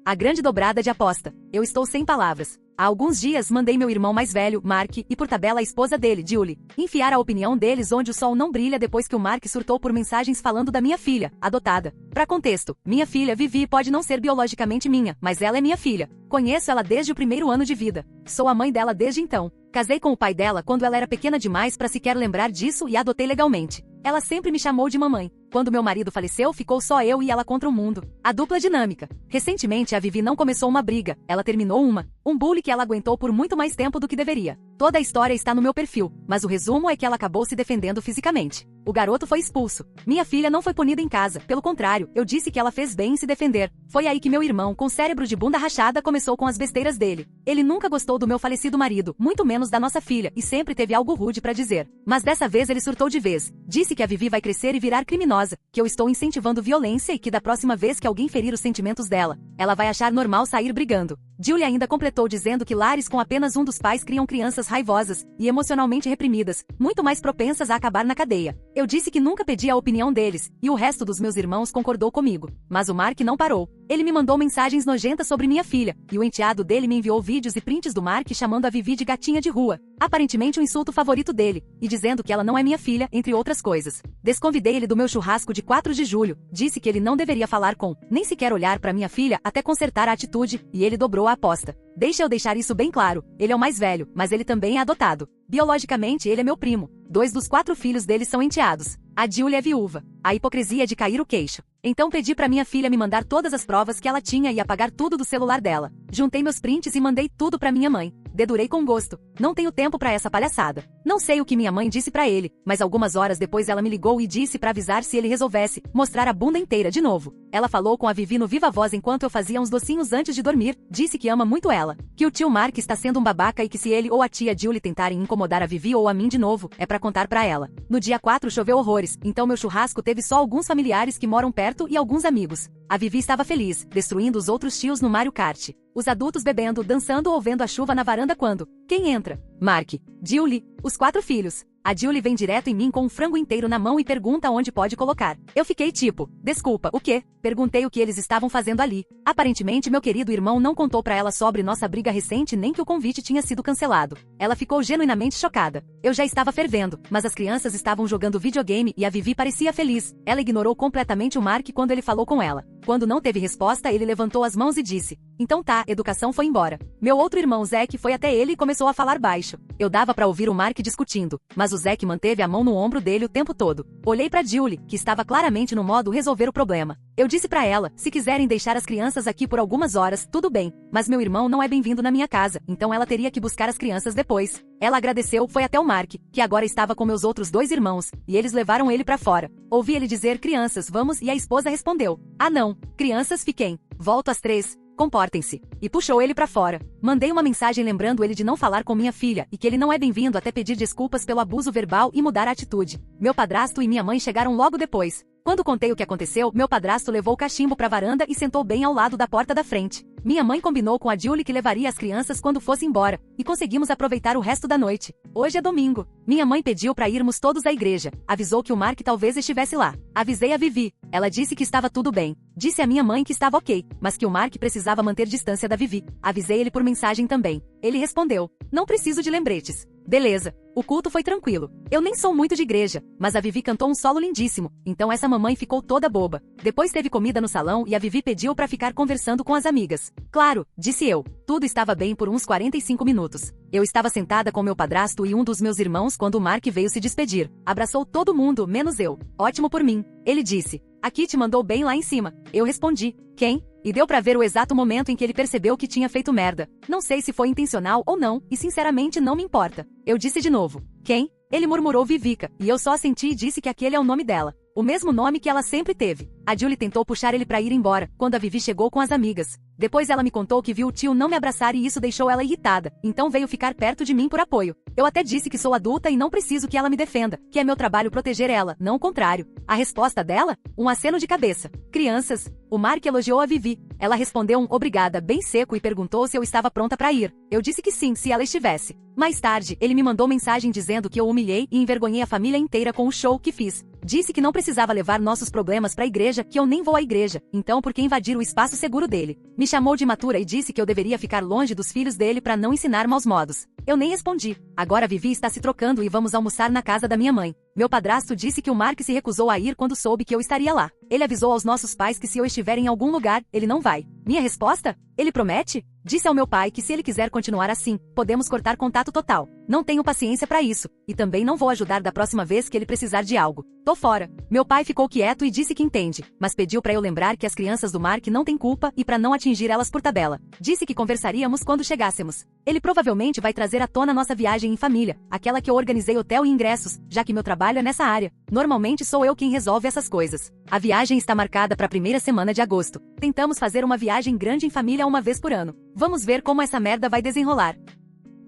A grande dobrada de aposta. Eu estou sem palavras. Há alguns dias mandei meu irmão mais velho, Mark, e por tabela a esposa dele, Julie, enfiar a opinião deles onde o sol não brilha depois que o Mark surtou por mensagens falando da minha filha, adotada. Pra contexto, minha filha Vivi pode não ser biologicamente minha, mas ela é minha filha. Conheço ela desde o primeiro ano de vida. Sou a mãe dela desde então. Casei com o pai dela quando ela era pequena demais para sequer lembrar disso e a adotei legalmente. Ela sempre me chamou de mamãe. Quando meu marido faleceu, ficou só eu e ela contra o mundo. A dupla dinâmica. Recentemente a Vivi não começou uma briga, ela terminou um bullying que ela aguentou por muito mais tempo do que deveria. Toda a história está no meu perfil, mas o resumo é que ela acabou se defendendo fisicamente. O garoto foi expulso. Minha filha não foi punida em casa, pelo contrário, eu disse que ela fez bem em se defender. Foi aí que meu irmão, com cérebro de bunda rachada, começou com as besteiras dele. Ele nunca gostou do meu falecido marido, muito menos da nossa filha, e sempre teve algo rude pra dizer. Mas dessa vez ele surtou de vez. Disse que a Vivi vai crescer e virar criminosa, que eu estou incentivando violência e que da próxima vez que alguém ferir os sentimentos dela, ela vai achar normal sair brigando. Julie ainda completou dizendo que lares com apenas um dos pais criam crianças raivosas e emocionalmente reprimidas, muito mais propensas a acabar na cadeia. Eu disse que nunca pedi a opinião deles, e o resto dos meus irmãos concordou comigo. Mas o Mark não parou. Ele me mandou mensagens nojentas sobre minha filha, e o enteado dele me enviou vídeos e prints do Mark chamando a Vivi de gatinha de rua, aparentemente o insulto favorito dele, e dizendo que ela não é minha filha, entre outras coisas. Desconvidei ele do meu churrasco de 4 de julho, disse que ele não deveria falar com, nem sequer olhar para minha filha até consertar a atitude, e ele dobrou a aposta. Deixa eu deixar isso bem claro, ele é o mais velho, mas ele também é adotado. Biologicamente ele é meu primo. 2 dos 4 filhos dele são enteados. A Julie é viúva. A hipocrisia é de cair o queixo. Então pedi pra minha filha me mandar todas as provas que ela tinha e apagar tudo do celular dela. Juntei meus prints e mandei tudo pra minha mãe. Dedurei com gosto. Não tenho tempo pra essa palhaçada. Não sei o que minha mãe disse pra ele, mas algumas horas depois ela me ligou e disse pra avisar se ele resolvesse mostrar a bunda inteira de novo. Ela falou com a Vivi no viva voz enquanto eu fazia uns docinhos antes de dormir, disse que ama muito ela, que o tio Mark está sendo um babaca e que se ele ou a tia Julie tentarem incomodar a Vivi ou a mim de novo, é pra contar pra ela. No dia 4 choveu horrores, então meu churrasco teve só alguns familiares que moram perto e alguns amigos. A Vivi estava feliz, destruindo os outros tios no Mario Kart. Os adultos bebendo, dançando ou vendo a chuva na varanda quando... Quem entra? Mark. Julie. Os 4 filhos. A Julie vem direto em mim com um frango inteiro na mão e pergunta onde pode colocar. Eu fiquei tipo, desculpa, o quê? Perguntei o que eles estavam fazendo ali. Aparentemente meu querido irmão não contou pra ela sobre nossa briga recente nem que o convite tinha sido cancelado. Ela ficou genuinamente chocada. Eu já estava fervendo, mas as crianças estavam jogando videogame e a Vivi parecia feliz. Ela ignorou completamente o Mark quando ele falou com ela. Quando não teve resposta, ele levantou as mãos e disse, então tá, educação foi embora. Meu outro irmão Zack foi até ele e começou a falar baixo. Eu dava pra ouvir o Mark discutindo, mas o Zack manteve a mão no ombro dele o tempo todo. Olhei pra Julie, que estava claramente no modo resolver o problema. Eu disse pra ela, se quiserem deixar as crianças aqui por algumas horas, tudo bem, mas meu irmão não é bem-vindo na minha casa, então ela teria que buscar as crianças depois. Ela agradeceu, foi até o Mark, que agora estava com meus outros 2 irmãos, e eles levaram ele pra fora. Ouvi ele dizer, crianças, vamos, e a esposa respondeu, ah não, crianças fiquem, volto às 3. Comportem-se. E puxou ele pra fora. Mandei uma mensagem lembrando ele de não falar com minha filha e que ele não é bem-vindo até pedir desculpas pelo abuso verbal e mudar a atitude. Meu padrasto e minha mãe chegaram logo depois. Quando contei o que aconteceu, meu padrasto levou o cachimbo pra varanda e sentou bem ao lado da porta da frente. Minha mãe combinou com a Julie que levaria as crianças quando fosse embora, e conseguimos aproveitar o resto da noite. Hoje é domingo. Minha mãe pediu pra irmos todos à igreja. Avisou que o Mark talvez estivesse lá. Avisei a Vivi. Ela disse que estava tudo bem. Disse a minha mãe que estava ok, mas que o Mark precisava manter distância da Vivi. Avisei ele por mensagem também. Ele respondeu, não preciso de lembretes. Beleza. O culto foi tranquilo. Eu nem sou muito de igreja, mas a Vivi cantou um solo lindíssimo, então essa mamãe ficou toda boba. Depois teve comida no salão e a Vivi pediu pra ficar conversando com as amigas. Claro, disse eu. Tudo estava bem por uns 45 minutos. Eu estava sentada com meu padrasto e um dos meus irmãos quando o Mark veio se despedir. Abraçou todo mundo, menos eu. Ótimo por mim. Ele disse, a Kitty mandou bem lá em cima. Eu respondi, quem? E deu pra ver o exato momento em que ele percebeu que tinha feito merda. Não sei se foi intencional ou não, e sinceramente não me importa. Eu disse de novo, quem? Ele murmurou Vivica, e eu só assenti e disse que aquele é o nome dela. O mesmo nome que ela sempre teve. A Julie tentou puxar ele pra ir embora, quando a Vivi chegou com as amigas. Depois ela me contou que viu o tio não me abraçar e isso deixou ela irritada, então veio ficar perto de mim por apoio. Eu até disse que sou adulta e não preciso que ela me defenda, que é meu trabalho proteger ela, não o contrário. A resposta dela? Um aceno de cabeça. Crianças. O Mark elogiou a Vivi. Ela respondeu um obrigada bem seco e perguntou se eu estava pronta pra ir. Eu disse que sim, se ela estivesse. Mais tarde, ele me mandou mensagem dizendo que eu humilhei e envergonhei a família inteira com o show que fiz. Disse que não precisava levar nossos problemas pra igreja, que eu nem vou à igreja, então por que invadir o espaço seguro dele? Me chamou de imatura e disse que eu deveria ficar longe dos filhos dele pra não ensinar maus modos. Eu nem respondi. Agora Vivi está se trocando e vamos almoçar na casa da minha mãe. Meu padrasto disse que o Mark se recusou a ir quando soube que eu estaria lá. Ele avisou aos nossos pais que se eu estiver em algum lugar, ele não vai. Minha resposta? Ele promete? Disse ao meu pai que se ele quiser continuar assim, podemos cortar contato total. Não tenho paciência pra isso, e também não vou ajudar da próxima vez que ele precisar de algo. Tô fora. Meu pai ficou quieto e disse que entende, mas pediu pra eu lembrar que as crianças do Mark não têm culpa e pra não atingir elas por tabela. Disse que conversaríamos quando chegássemos. Ele provavelmente vai trazer à tona nossa viagem em família, aquela que eu organizei hotel e ingressos, já que meu trabalho é nessa área. Normalmente sou eu quem resolve essas coisas. A viagem está marcada para a primeira semana de agosto. Tentamos fazer uma viagem grande em família uma vez por ano. Vamos ver como essa merda vai desenrolar.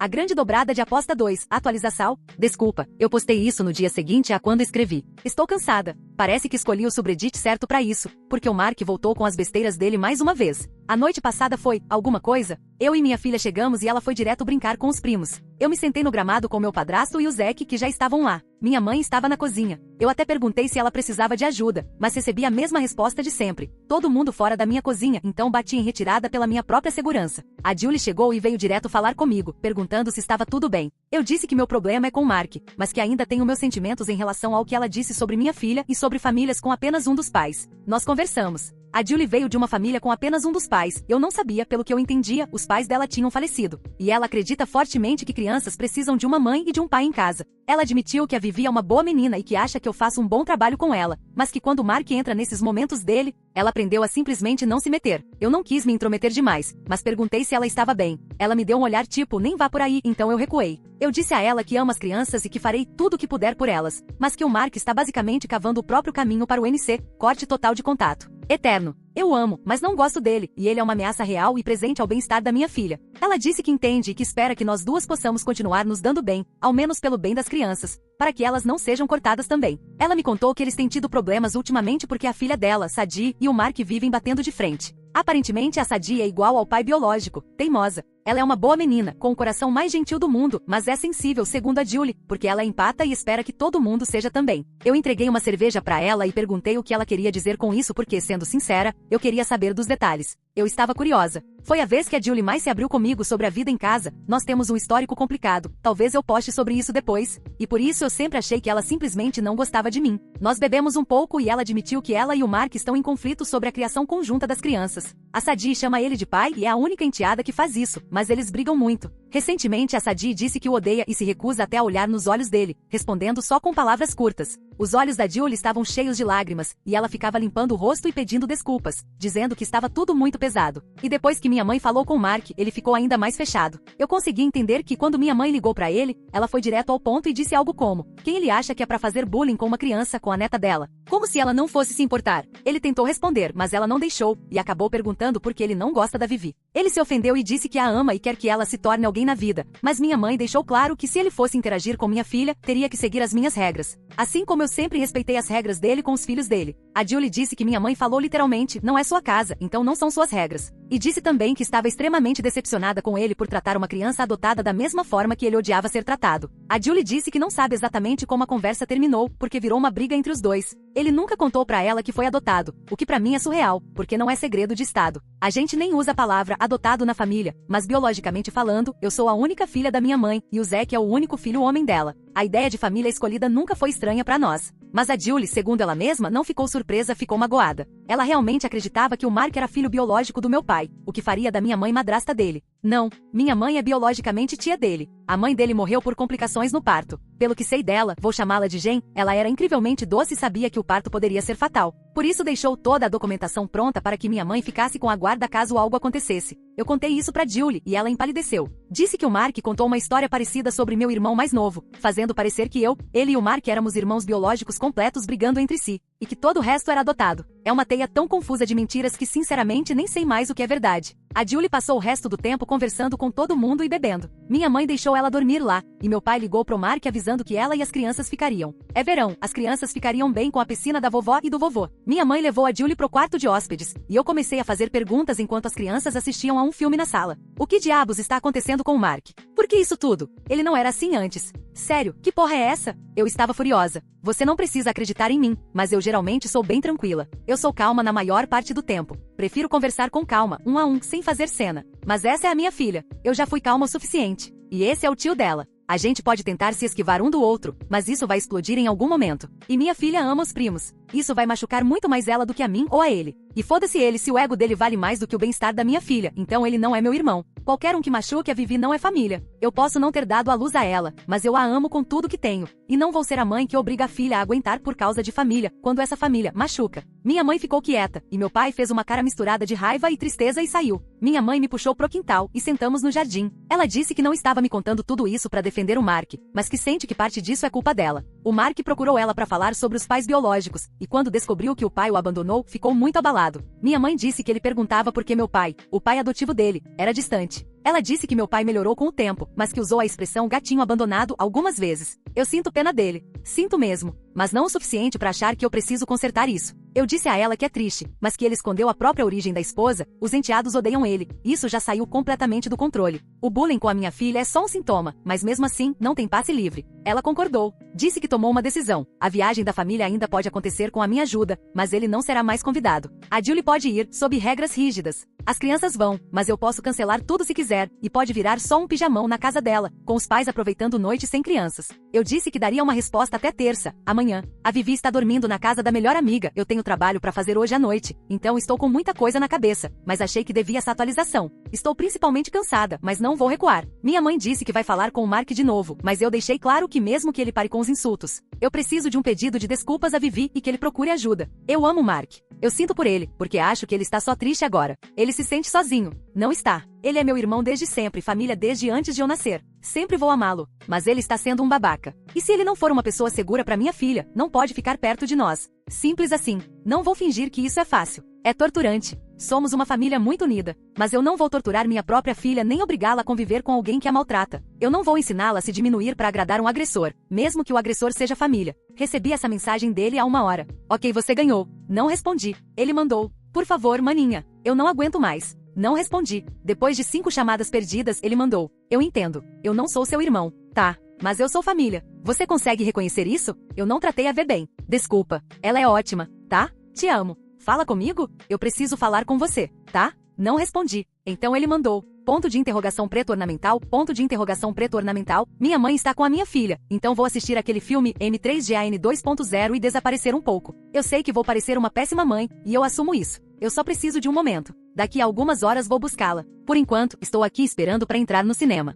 A grande dobrada de aposta 2, atualização. Desculpa, eu postei isso no dia seguinte a quando escrevi. Estou cansada. Parece que escolhi o subreddit certo pra isso, porque o Mark voltou com as besteiras dele mais uma vez. A noite passada foi alguma coisa? Eu e minha filha chegamos e ela foi direto brincar com os primos. Eu me sentei no gramado com meu padrasto e o Zack, que já estavam lá. Minha mãe estava na cozinha. Eu até perguntei se ela precisava de ajuda, mas recebi a mesma resposta de sempre. Todo mundo fora da minha cozinha, então bati em retirada pela minha própria segurança. A Julie chegou e veio direto falar comigo, perguntando se estava tudo bem. Eu disse que meu problema é com o Mark, mas que ainda tenho meus sentimentos em relação ao que ela disse sobre minha filha e sobre famílias com apenas um dos pais. Nós conversamos. A Julie veio de uma família com apenas um dos pais. Eu não sabia, pelo que eu entendia, os pais dela tinham falecido. E ela acredita fortemente que crianças precisam de uma mãe e de um pai em casa. Ela admitiu que a Vivi é uma boa menina e que acha que eu faço um bom trabalho com ela, mas que quando o Mark entra nesses momentos dele, ela aprendeu a simplesmente não se meter. Eu não quis me intrometer demais, mas perguntei se ela estava bem. Ela me deu um olhar tipo, nem vá por aí, então eu recuei. Eu disse a ela que amo as crianças e que farei tudo o que puder por elas, mas que o Mark está basicamente cavando o próprio caminho para o NC, corte total de contato. Eterno. Eu amo, mas não gosto dele, e ele é uma ameaça real e presente ao bem-estar da minha filha. Ela disse que entende e que espera que nós duas possamos continuar nos dando bem, ao menos pelo bem das crianças, para que elas não sejam cortadas também. Ela me contou que eles têm tido problemas ultimamente porque a filha dela, Sadie, e o Mark vivem batendo de frente. Aparentemente a Sadie é igual ao pai biológico, teimosa. Ela é uma boa menina, com o coração mais gentil do mundo, mas é sensível, segundo a Julie, porque ela empata e espera que todo mundo seja também. Eu entreguei uma cerveja pra ela e perguntei o que ela queria dizer com isso porque, sendo sincera, eu queria saber dos detalhes. Eu estava curiosa. Foi a vez que a Julie mais se abriu comigo sobre a vida em casa. Nós temos um histórico complicado. Talvez eu poste sobre isso depois. E por isso eu sempre achei que ela simplesmente não gostava de mim. Nós bebemos um pouco e ela admitiu que ela e o Mark estão em conflito sobre a criação conjunta das crianças. A Sadie chama ele de pai e é a única enteada que faz isso, mas eles brigam muito. Recentemente a Sadie disse que o odeia e se recusa até a olhar nos olhos dele, respondendo só com palavras curtas. Os olhos da Julie estavam cheios de lágrimas, e ela ficava limpando o rosto e pedindo desculpas, dizendo que estava tudo muito pesado. E depois que minha mãe falou com o Mark, ele ficou ainda mais fechado. Eu consegui entender que quando minha mãe ligou pra ele, ela foi direto ao ponto e disse algo como: quem ele acha que é pra fazer bullying com uma criança com a neta dela? Como se ela não fosse se importar. Ele tentou responder, mas ela não deixou, e acabou perguntando por que ele não gosta da Vivi. Ele se ofendeu e disse que a ama e quer que ela se torne alguém na vida, mas minha mãe deixou claro que se ele fosse interagir com minha filha, teria que seguir as minhas regras. Assim como eu sempre respeitei as regras dele com os filhos dele. A Julie disse que minha mãe falou literalmente, não é sua casa, então não são suas regras. E disse também que estava extremamente decepcionada com ele por tratar uma criança adotada da mesma forma que ele odiava ser tratado. A Julie disse que não sabe exatamente como a conversa terminou, porque virou uma briga entre os dois. Ele nunca contou pra ela que foi adotado, o que pra mim é surreal, porque não é segredo de estado. A gente nem usa a palavra adotado na família, mas biologicamente falando, eu sou a única filha da minha mãe, e o Zack é o único filho homem dela. A ideia de família escolhida nunca foi estranha pra nós. Mas a Julie, segundo ela mesma, não ficou surpresa, ficou magoada. Ela realmente acreditava que o Mark era filho biológico do meu pai, o que faria da minha mãe madrasta dele. Não, minha mãe é biologicamente tia dele. A mãe dele morreu por complicações no parto. Pelo que sei dela, vou chamá-la de Jen, ela era incrivelmente doce e sabia que o parto poderia ser fatal. Por isso deixou toda a documentação pronta para que minha mãe ficasse com a guarda caso algo acontecesse. Eu contei isso pra Julie e ela empalideceu. Disse que o Mark contou uma história parecida sobre meu irmão mais novo, fazendo parecer que ele e o Mark éramos irmãos biológicos completos brigando entre si, e que todo o resto era adotado. É uma teia tão confusa de mentiras que sinceramente nem sei mais o que é verdade. A Julie passou o resto do tempo conversando com todo mundo e bebendo. Minha mãe deixou ela dormir lá, e meu pai ligou pro Mark avisando que ela e as crianças ficariam. É verão, as crianças ficariam bem com a piscina da vovó e do vovô. Minha mãe levou a Julie pro quarto de hóspedes, e eu comecei a fazer perguntas enquanto as crianças assistiam a um filme na sala. O que diabos está acontecendo com o Mark? Por que isso tudo? Ele não era assim antes. Sério, que porra é essa? Eu estava furiosa. Você não precisa acreditar em mim, mas eu geralmente sou bem tranquila. Eu sou calma na maior parte do tempo. Prefiro conversar com calma, um a um, sem fazer cena. Mas essa é a minha filha. Eu já fui calma o suficiente. E esse é o tio dela. A gente pode tentar se esquivar um do outro, mas isso vai explodir em algum momento. E minha filha ama os primos. Isso vai machucar muito mais ela do que a mim ou a ele. E foda-se ele se o ego dele vale mais do que o bem-estar da minha filha, então ele não é meu irmão. Qualquer um que machuque a Vivi não é família. Eu posso não ter dado a luz a ela, mas eu a amo com tudo que tenho. E não vou ser a mãe que obriga a filha a aguentar por causa de família, quando essa família machuca. Minha mãe ficou quieta, e meu pai fez uma cara misturada de raiva e tristeza e saiu. Minha mãe me puxou pro quintal e sentamos no jardim. Ela disse que não estava me contando tudo isso pra defender o Mark, mas que sente que parte disso é culpa dela. O Mark procurou ela pra falar sobre os pais biológicos, e quando descobriu que o pai o abandonou, ficou muito abalado. Minha mãe disse que ele perguntava por que meu pai, o pai adotivo dele, era distante. Ela disse que meu pai melhorou com o tempo, mas que usou a expressão gatinho abandonado algumas vezes. Eu sinto pena dele. Sinto mesmo. Mas não o suficiente pra achar que eu preciso consertar isso. Eu disse a ela que é triste, mas que ele escondeu a própria origem da esposa, os enteados odeiam ele. Isso já saiu completamente do controle. O bullying com a minha filha é só um sintoma, mas mesmo assim, não tem passe livre. Ela concordou. Disse que tomou uma decisão. A viagem da família ainda pode acontecer com a minha ajuda, mas ele não será mais convidado. A Julie pode ir, sob regras rígidas. As crianças vão, mas eu posso cancelar tudo se quiser, e pode virar só um pijamão na casa dela, com os pais aproveitando noite sem crianças. Eu disse que daria uma resposta até terça, amanhã. A Vivi está dormindo na casa da melhor amiga, eu tenho trabalho pra fazer hoje à noite, então estou com muita coisa na cabeça, mas achei que devia essa atualização. Estou principalmente cansada, mas não vou recuar. Minha mãe disse que vai falar com o Mark de novo, mas eu deixei claro que mesmo que ele pare com os insultos, eu preciso de um pedido de desculpas a Vivi e que ele procure ajuda. Eu amo o Mark. Eu sinto por ele, porque acho que ele está só triste agora. Ele se sente sozinho. Não está. Ele é meu irmão desde sempre, família desde antes de eu nascer. Sempre vou amá-lo, mas ele está sendo um babaca. E se ele não for uma pessoa segura para minha filha, não pode ficar perto de nós. Simples assim. Não vou fingir que isso é fácil. É torturante. Somos uma família muito unida, mas eu não vou torturar minha própria filha nem obrigá-la a conviver com alguém que a maltrata. Eu não vou ensiná-la a se diminuir para agradar um agressor, mesmo que o agressor seja família. Recebi essa mensagem dele há uma hora. Ok, você ganhou. Não respondi. Ele mandou. Por favor, maninha. Eu não aguento mais. Não respondi. Depois de 5 chamadas perdidas, ele mandou. Eu entendo. Eu não sou seu irmão. Tá. Mas eu sou família. Você consegue reconhecer isso? Eu não tratei a Vê bem. Desculpa. Ela é ótima, tá? Te amo. Fala comigo? Eu preciso falar com você, tá? Não respondi. Então ele mandou. Ponto de interrogação preto ornamental, ponto de interrogação preto ornamental. Minha mãe está com a minha filha, então vou assistir aquele filme M3GAN 2.0 e desaparecer um pouco. Eu sei que vou parecer uma péssima mãe, e eu assumo isso. Eu só preciso de um momento. Daqui a algumas horas vou buscá-la. Por enquanto, estou aqui esperando para entrar no cinema.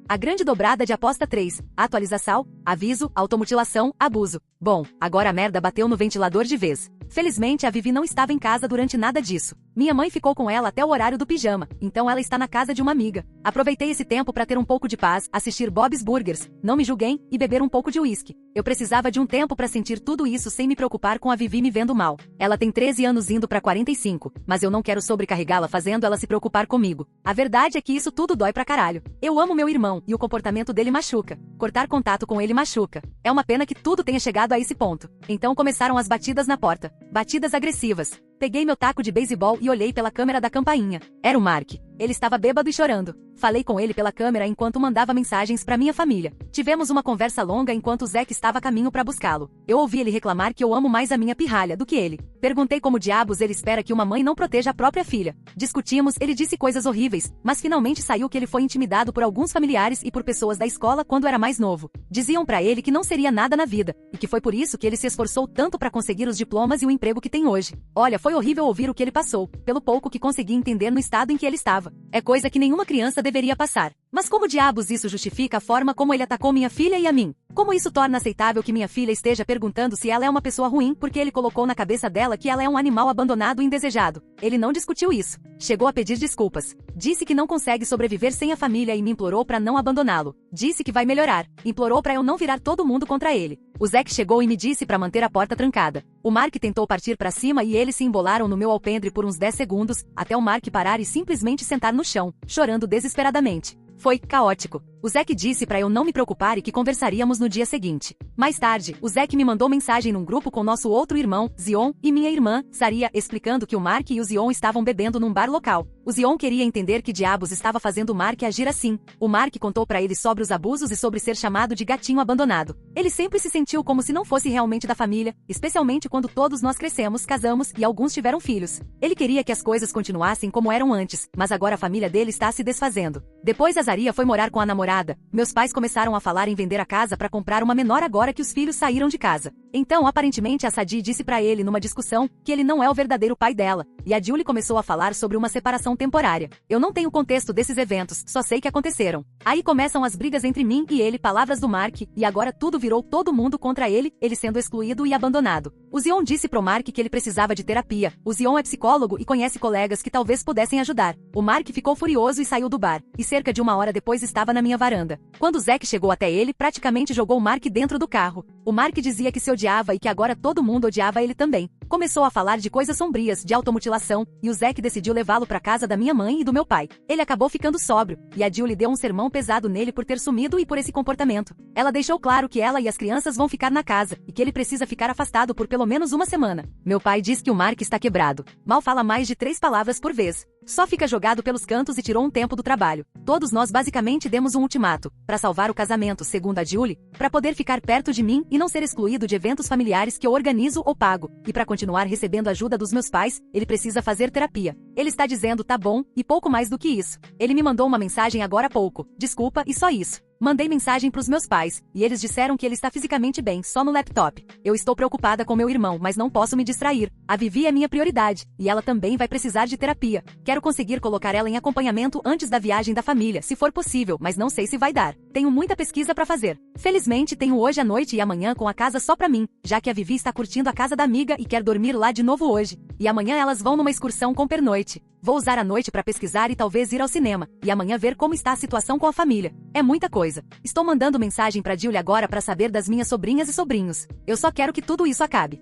A grande dobrada de aposta 3. Atualização, aviso, automutilação, abuso. Bom, agora a merda bateu no ventilador de vez. Felizmente a Vivi não estava em casa durante nada disso. Minha mãe ficou com ela até o horário do pijama, então ela está na casa de uma amiga. Aproveitei esse tempo para ter um pouco de paz, assistir Bob's Burgers, não me julguem, e beber um pouco de uísque. Eu precisava de um tempo para sentir tudo isso sem me preocupar com a Vivi me vendo mal. Ela tem 13 anos indo para 45, mas eu não quero sobrecarregá-la fazendo ela se preocupar comigo. A verdade é que isso tudo dói pra caralho. Eu amo meu irmão, e o comportamento dele machuca. Cortar contato com ele machuca. É uma pena que tudo tenha chegado a esse ponto. Então começaram as batidas na porta. Batidas agressivas. Peguei meu taco de beisebol e olhei pela câmera da campainha. Era o Mark. Ele estava bêbado e chorando. Falei com ele pela câmera enquanto mandava mensagens para minha família. Tivemos uma conversa longa enquanto o Zack estava a caminho para buscá-lo. Eu ouvi ele reclamar que eu amo mais a minha pirralha do que ele. Perguntei como diabos ele espera que uma mãe não proteja a própria filha. Discutimos, ele disse coisas horríveis, mas finalmente saiu que ele foi intimidado por alguns familiares e por pessoas da escola quando era mais novo. Diziam para ele que não seria nada na vida, e que foi por isso que ele se esforçou tanto para conseguir os diplomas e o emprego que tem hoje. Olha, foi horrível ouvir o que ele passou, pelo pouco que consegui entender no estado em que ele estava. É coisa que nenhuma criança deveria passar. Mas como diabos isso justifica a forma como ele atacou minha filha e a mim? Como isso torna aceitável que minha filha esteja perguntando se ela é uma pessoa ruim porque ele colocou na cabeça dela que ela é um animal abandonado e indesejado? Ele não discutiu isso. Chegou a pedir desculpas. Disse que não consegue sobreviver sem a família e me implorou para não abandoná-lo. Disse que vai melhorar. Implorou para eu não virar todo mundo contra ele. O Zack chegou e me disse para manter a porta trancada. O Mark tentou partir para cima e eles se embolaram no meu alpendre por uns 10 segundos, até o Mark parar e simplesmente sentar no chão, chorando desesperadamente. Foi caótico. O Zack disse pra eu não me preocupar e que conversaríamos no dia seguinte. Mais tarde, o Zack me mandou mensagem num grupo com nosso outro irmão, Zion, e minha irmã, Saria, explicando que o Mark e o Zion estavam bebendo num bar local. O Zion queria entender que diabos estava fazendo o Mark agir assim. O Mark contou pra ele sobre os abusos e sobre ser chamado de gatinho abandonado. Ele sempre se sentiu como se não fosse realmente da família, especialmente quando todos nós crescemos, casamos e alguns tiveram filhos. Ele queria que as coisas continuassem como eram antes, mas agora a família dele está se desfazendo. Depois a Zaria foi morar com a namorada. Meus pais começaram a falar em vender a casa para comprar uma menor agora que os filhos saíram de casa. Então, aparentemente, a Sadie disse pra ele numa discussão que ele não é o verdadeiro pai dela, e a Julie começou a falar sobre uma separação temporária. Eu não tenho contexto desses eventos, só sei que aconteceram. Aí começam as brigas entre mim e ele, palavras do Mark, e agora tudo virou todo mundo contra ele sendo excluído e abandonado. O Zion disse pro Mark que ele precisava de terapia. O Zion é psicólogo e conhece colegas que talvez pudessem ajudar. O Mark ficou furioso e saiu do bar, e cerca de 1 hora depois estava na minha varanda. Quando Zack chegou até ele, praticamente jogou o Mark dentro do carro. O Mark dizia que se odiava e que agora todo mundo odiava ele também. Começou a falar de coisas sombrias, de automutilação, e o Zack decidiu levá-lo pra casa da minha mãe e do meu pai. Ele acabou ficando sóbrio, e a Julie deu um sermão pesado nele por ter sumido e por esse comportamento. Ela deixou claro que ela e as crianças vão ficar na casa, e que ele precisa ficar afastado por pelo menos 1 semana. Meu pai diz que o Mark está quebrado. Mal fala mais de 3 palavras por vez. Só fica jogado pelos cantos e tirou um tempo do trabalho. Todos nós basicamente demos um ultimato, para salvar o casamento, segundo a Julie, para poder ficar perto de mim e não ser excluído de eventos familiares que eu organizo ou pago, e para continuar recebendo ajuda dos meus pais, ele precisa fazer terapia. Ele está dizendo tá bom, e pouco mais do que isso. Ele me mandou uma mensagem agora há pouco, desculpa e só isso. Mandei mensagem pros meus pais, e eles disseram que ele está fisicamente bem, só no laptop. Eu estou preocupada com meu irmão, mas não posso me distrair. A Vivi é minha prioridade, e ela também vai precisar de terapia. Quero conseguir colocar ela em acompanhamento antes da viagem da família, se for possível, mas não sei se vai dar. Tenho muita pesquisa pra fazer. Felizmente, tenho hoje à noite e amanhã com a casa só pra mim, já que a Vivi está curtindo a casa da amiga e quer dormir lá de novo hoje. E amanhã elas vão numa excursão com pernoite. Vou usar a noite para pesquisar e talvez ir ao cinema, e amanhã ver como está a situação com a família. É muita coisa. Estou mandando mensagem pra Julie agora para saber das minhas sobrinhas e sobrinhos. Eu só quero que tudo isso acabe.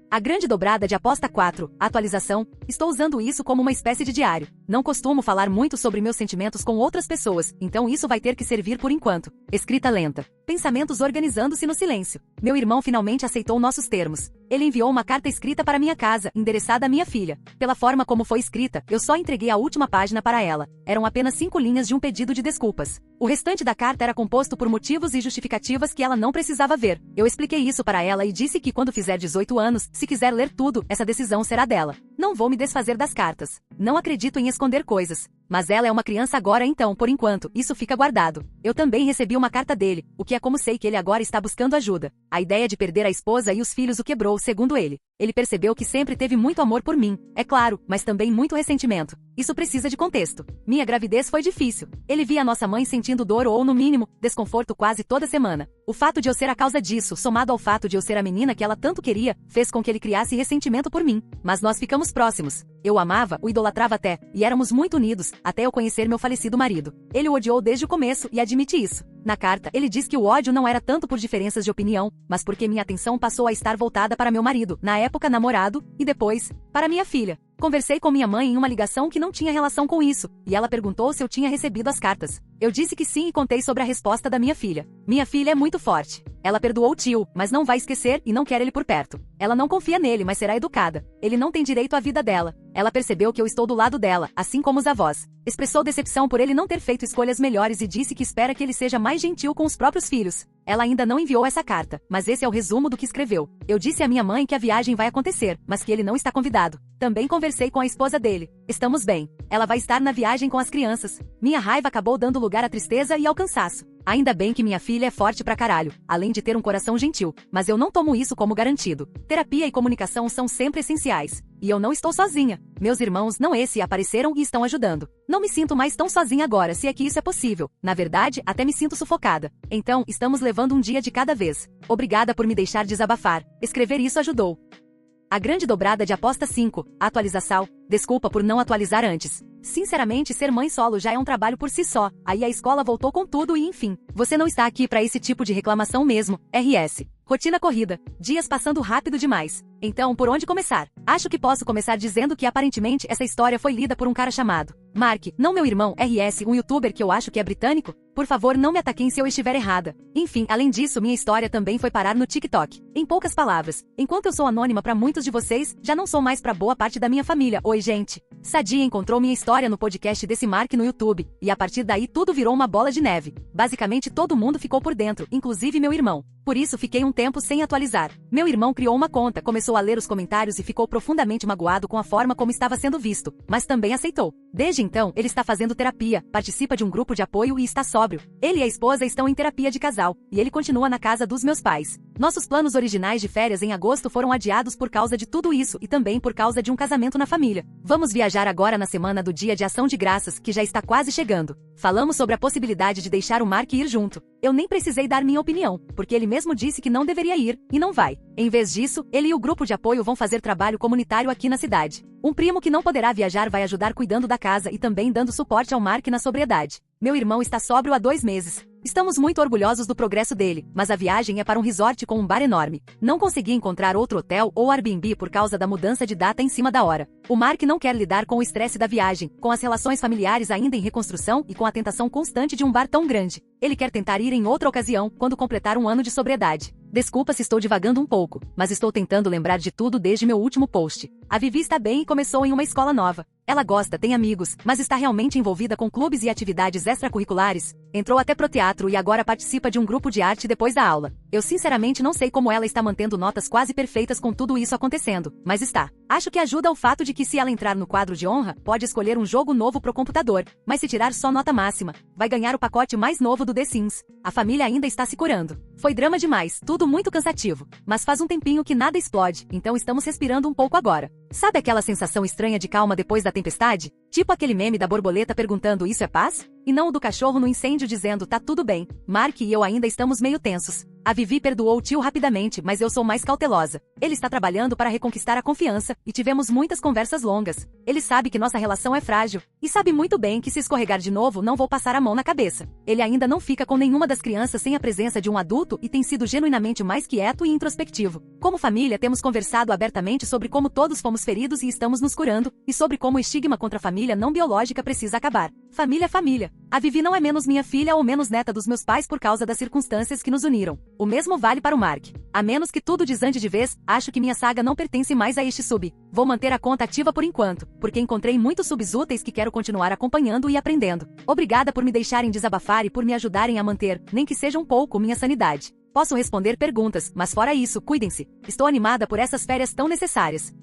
A grande dobrada de aposta 4, atualização, estou usando isso como uma espécie de diário. Não costumo falar muito sobre meus sentimentos com outras pessoas, então isso vai ter que servir por enquanto. Escrita lenta. Pensamentos organizando-se no silêncio. Meu irmão finalmente aceitou nossos termos. Ele enviou uma carta escrita para minha casa, endereçada à minha filha. Pela forma como foi escrita, eu só entreguei a última página para ela. Eram apenas 5 linhas de um pedido de desculpas. O restante da carta era composto por motivos e justificativas que ela não precisava ver. Eu expliquei isso para ela e disse que quando fizer 18 anos, se quiser ler tudo, essa decisão será dela. Não vou me desfazer das cartas. Não acredito em esconder coisas. Mas ela é uma criança agora então, por enquanto, isso fica guardado. Eu também recebi uma carta dele, o que é como sei que ele agora está buscando ajuda. A ideia de perder a esposa e os filhos o quebrou, segundo ele. Ele percebeu que sempre teve muito amor por mim, é claro, mas também muito ressentimento. Isso precisa de contexto. Minha gravidez foi difícil. Ele via nossa mãe sentindo dor ou, no mínimo, desconforto quase toda semana. O fato de eu ser a causa disso, somado ao fato de eu ser a menina que ela tanto queria, fez com que ele criasse ressentimento por mim. Mas nós ficamos próximos. Eu o amava, o idolatrava até, e éramos muito unidos, até eu conhecer meu falecido marido. Ele o odiou desde o começo e admite isso. Na carta, ele diz que o ódio não era tanto por diferenças de opinião, mas porque minha atenção passou a estar voltada para meu marido, na época namorado, e depois, para minha filha. Conversei com minha mãe em uma ligação que não tinha relação com isso, e ela perguntou se eu tinha recebido as cartas. Eu disse que sim e contei sobre a resposta da minha filha. Minha filha é muito forte. Ela perdoou o tio, mas não vai esquecer e não quer ele por perto. Ela não confia nele, mas será educada. Ele não tem direito à vida dela. Ela percebeu que eu estou do lado dela, assim como os avós. Expressou decepção por ele não ter feito escolhas melhores e disse que espera que ele seja mais gentil com os próprios filhos. Ela ainda não enviou essa carta, mas esse é o resumo do que escreveu. Eu disse à minha mãe que a viagem vai acontecer, mas que ele não está convidado. Também conversei com a esposa dele. Estamos bem. Ela vai estar na viagem com as crianças. Minha raiva acabou dando lugar à tristeza e ao cansaço. Ainda bem que minha filha é forte pra caralho, além de ter um coração gentil, mas eu não tomo isso como garantido. Terapia e comunicação são sempre essenciais. E eu não estou sozinha. Meus irmãos não apareceram e estão ajudando. Não me sinto mais tão sozinha agora, se é que isso é possível. Na verdade, até me sinto sufocada. Então, estamos levando um dia de cada vez. Obrigada por me deixar desabafar. Escrever isso ajudou. A grande dobrada de aposta 5, atualização. Desculpa por não atualizar antes. Sinceramente, ser mãe solo já é um trabalho por si só. Aí a escola voltou com tudo e enfim. Você não está aqui para esse tipo de reclamação mesmo. RS. Rotina corrida. Dias passando rápido demais. Então, por onde começar? Acho que posso começar dizendo que aparentemente essa história foi lida por um cara chamado Mark, não meu irmão, RS, um youtuber que eu acho que é britânico. Por favor, não me ataquem se eu estiver errada. Enfim, além disso, minha história também foi parar no TikTok. Em poucas palavras, enquanto eu sou anônima para muitos de vocês, já não sou mais para boa parte da minha família. Oi, gente. Sadia encontrou minha história no podcast desse Mark no YouTube, e a partir daí tudo virou uma bola de neve. Basicamente todo mundo ficou por dentro, inclusive meu irmão. Por isso fiquei um tempo sem atualizar. Meu irmão criou uma conta, começou a ler os comentários e ficou profundamente magoado com a forma como estava sendo visto, mas também aceitou. Desde então, ele está fazendo terapia, participa de um grupo de apoio e está sóbrio. Ele e a esposa estão em terapia de casal, e ele continua na casa dos meus pais. Nossos planos originais de férias em agosto foram adiados por causa de tudo isso e também por causa de um casamento na família. Vamos viajar agora na semana do Dia de Ação de Graças, que já está quase chegando. Falamos sobre a possibilidade de deixar o Mark ir junto. Eu nem precisei dar minha opinião, porque ele mesmo disse que não deveria ir, e não vai. Em vez disso, ele e o grupo de apoio vão fazer trabalho comunitário aqui na cidade. Um primo que não poderá viajar vai ajudar cuidando da casa e também dando suporte ao Mark na sobriedade. Meu irmão está sóbrio há 2 meses. Estamos muito orgulhosos do progresso dele, mas a viagem é para um resort com um bar enorme. Não consegui encontrar outro hotel ou Airbnb por causa da mudança de data em cima da hora. O Mark não quer lidar com o estresse da viagem, com as relações familiares ainda em reconstrução e com a tentação constante de um bar tão grande. Ele quer tentar ir em outra ocasião, quando completar 1 ano de sobriedade. Desculpa se estou divagando um pouco, mas estou tentando lembrar de tudo desde meu último post. A Vivi está bem e começou em uma escola nova. Ela gosta, tem amigos, mas está realmente envolvida com clubes e atividades extracurriculares. Entrou até pro teatro e agora participa de um grupo de arte depois da aula. Eu sinceramente não sei como ela está mantendo notas quase perfeitas com tudo isso acontecendo, mas está. Acho que ajuda o fato de que se ela entrar no quadro de honra, pode escolher um jogo novo pro computador, mas se tirar só nota máxima, vai ganhar o pacote mais novo do The Sims. A família ainda está se curando. Foi drama demais, tudo muito cansativo, mas faz um tempinho que nada explode, então estamos respirando um pouco agora. Sabe aquela sensação estranha de calma depois da tempestade? Tipo aquele meme da borboleta perguntando isso é paz? E não o do cachorro no incêndio dizendo tá tudo bem. Mark e eu ainda estamos meio tensos. A Vivi perdoou o tio rapidamente, mas eu sou mais cautelosa. Ele está trabalhando para reconquistar a confiança, e tivemos muitas conversas longas. Ele sabe que nossa relação é frágil, e sabe muito bem que se escorregar de novo não vou passar a mão na cabeça. Ele ainda não fica com nenhuma das crianças sem a presença de um adulto e tem sido genuinamente mais quieto e introspectivo. Como família temos conversado abertamente sobre como todos fomos feridos e estamos nos curando, e sobre como o estigma contra a família não biológica precisa acabar. Família é família. A Vivi não é menos minha filha ou menos neta dos meus pais por causa das circunstâncias que nos uniram. O mesmo vale para o Mark. A menos que tudo desande de vez, acho que minha saga não pertence mais a este sub. Vou manter a conta ativa por enquanto, porque encontrei muitos subs úteis que quero continuar acompanhando e aprendendo. Obrigada por me deixarem desabafar e por me ajudarem a manter, nem que seja um pouco, minha sanidade. Posso responder perguntas, mas fora isso, cuidem-se. Estou animada por essas férias tão necessárias.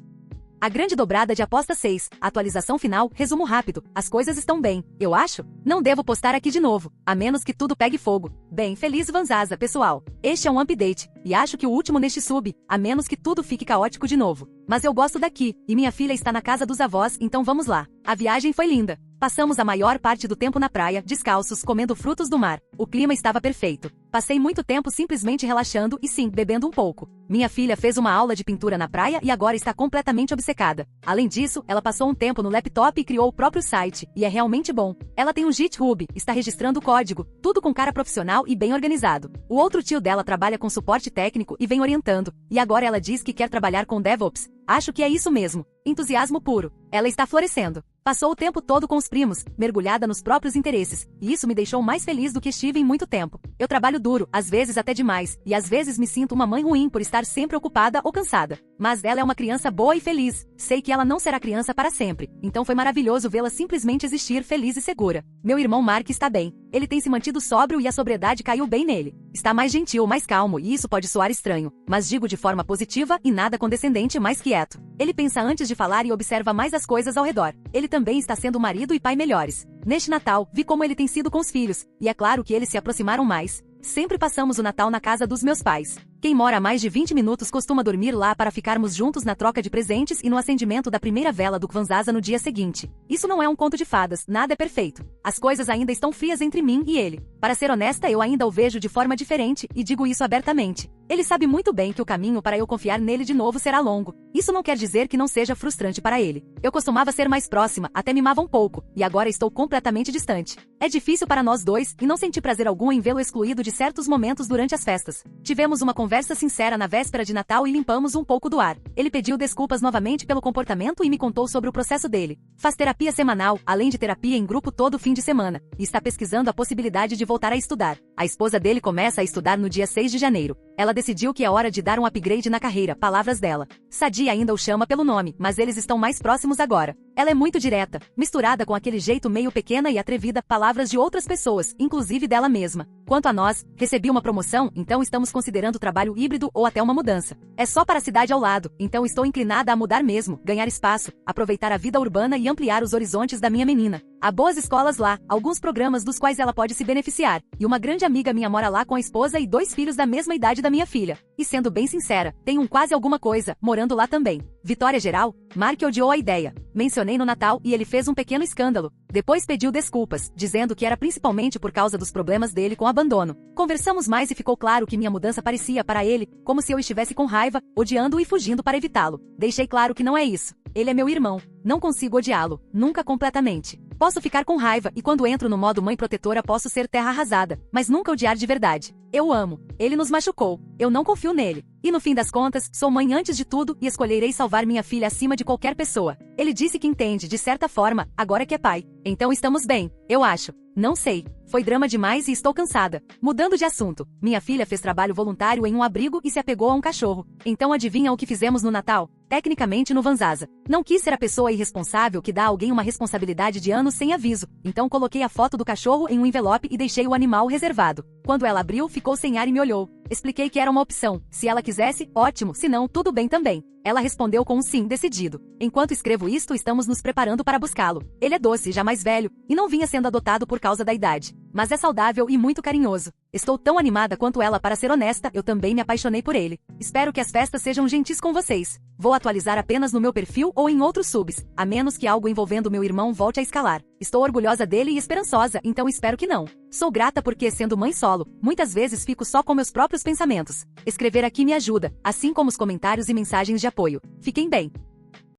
A grande dobrada de aposta 6, atualização final, resumo rápido, as coisas estão bem, eu acho? Não devo postar aqui de novo, a menos que tudo pegue fogo. Bem, feliz Vanzaza, pessoal. Este é um update, e acho que o último neste sub, a menos que tudo fique caótico de novo. Mas eu gosto daqui, e minha filha está na casa dos avós, então vamos lá. A viagem foi linda. Passamos a maior parte do tempo na praia, descalços, comendo frutos do mar. O clima estava perfeito. Passei muito tempo simplesmente relaxando e sim, bebendo um pouco. Minha filha fez uma aula de pintura na praia e agora está completamente obcecada. Além disso, ela passou um tempo no laptop e criou o próprio site, e é realmente bom. Ela tem um GitHub, está registrando o código, tudo com cara profissional e bem organizado. O outro tio dela trabalha com suporte técnico e vem orientando, e agora ela diz que quer trabalhar com DevOps. Acho que é isso mesmo. Entusiasmo puro. Ela está florescendo. Passou o tempo todo com os primos, mergulhada nos próprios interesses, e isso me deixou mais feliz do que estive em muito tempo. Eu trabalho duro, às vezes até demais, e às vezes me sinto uma mãe ruim por estar sempre ocupada ou cansada. Mas ela é uma criança boa e feliz. Sei que ela não será criança para sempre, então foi maravilhoso vê-la simplesmente existir feliz e segura. Meu irmão Mark está bem. Ele tem se mantido sóbrio e a sobriedade caiu bem nele. Está mais gentil, mais calmo, e isso pode soar estranho, mas digo de forma positiva e nada condescendente, mais quieto. Ele pensa antes de falar e observa mais as coisas ao redor. Ele também está sendo marido e pai melhores. Neste Natal, vi como ele tem sido com os filhos, e é claro que eles se aproximaram mais. Sempre passamos o Natal na casa dos meus pais. Quem mora a mais de 20 minutos costuma dormir lá para ficarmos juntos na troca de presentes e no acendimento da primeira vela do Kwanzaa no dia seguinte. Isso não é um conto de fadas, nada é perfeito. As coisas ainda estão frias entre mim e ele. Para ser honesta, eu ainda o vejo de forma diferente, e digo isso abertamente. Ele sabe muito bem que o caminho para eu confiar nele de novo será longo. Isso não quer dizer que não seja frustrante para ele. Eu costumava ser mais próxima, até mimava um pouco, e agora estou completamente distante. É difícil para nós dois, e não senti prazer algum em vê-lo excluído de certos momentos durante as festas. Tivemos uma conversa sincera na véspera de Natal e limpamos um pouco do ar. Ele pediu desculpas novamente pelo comportamento e me contou sobre o processo dele. Faz terapia semanal, além de terapia em grupo todo fim de semana, e está pesquisando a possibilidade de voltar a estudar. A esposa dele começa a estudar no dia 6 de janeiro. Ela decidiu que é hora de dar um upgrade na carreira, palavras dela. Sadia ainda o chama pelo nome, mas eles estão mais próximos agora. Ela é muito direta, misturada com aquele jeito meio pequena e atrevida, palavras de outras pessoas, inclusive dela mesma. Quanto a nós, recebi uma promoção, então estamos considerando trabalho híbrido ou até uma mudança. É só para a cidade ao lado, então estou inclinada a mudar mesmo, ganhar espaço, aproveitar a vida urbana e ampliar os horizontes da minha menina. Há boas escolas lá, alguns programas dos quais ela pode se beneficiar, e uma grande amiga minha mora lá com a esposa e 2 filhos da mesma idade da minha filha. E sendo bem sincera, tem um quase alguma coisa, morando lá também. Vitória geral, Mark odiou a ideia. Mencionei no Natal e ele fez um pequeno escândalo. Depois pediu desculpas, dizendo que era principalmente por causa dos problemas dele com o abandono. Conversamos mais e ficou claro que minha mudança parecia para ele como se eu estivesse com raiva, odiando-o e fugindo para evitá-lo. Deixei claro que não é isso. Ele é meu irmão. Não consigo odiá-lo, nunca completamente. Posso ficar com raiva e quando entro no modo mãe protetora posso ser terra arrasada, mas nunca odiar de verdade. Eu o amo. Ele nos machucou. Eu não confio nele. E no fim das contas, sou mãe antes de tudo e escolherei salvar minha filha acima de qualquer pessoa. Ele disse que entende, de certa forma, agora que é pai. Então estamos bem, eu acho. Não sei. Foi drama demais e estou cansada. Mudando de assunto. Minha filha fez trabalho voluntário em um abrigo e se apegou a um cachorro. Então adivinha o que fizemos no Natal? Tecnicamente no Vanzaza. Não quis ser a pessoa irresponsável que dá a alguém uma responsabilidade de anos sem aviso. Então coloquei a foto do cachorro em um envelope e deixei o animal reservado. Quando ela abriu, ficou sem ar e me olhou. Expliquei que era uma opção. Se ela quisesse, ótimo, se não, tudo bem também. Ela respondeu com um sim decidido. Enquanto escrevo isto, estamos nos preparando para buscá-lo. Ele é doce, já mais velho, e não vinha sendo adotado por causa da idade. Mas é saudável e muito carinhoso. Estou tão animada quanto ela, para ser honesta, eu também me apaixonei por ele. Espero que as festas sejam gentis com vocês. Vou atualizar apenas no meu perfil ou em outros subs, a menos que algo envolvendo meu irmão volte a escalar. Estou orgulhosa dele e esperançosa, então espero que não. Sou grata porque, sendo mãe solo, muitas vezes fico só com meus próprios pensamentos. Escrever aqui me ajuda, assim como os comentários e mensagens de apoio. Fiquem bem.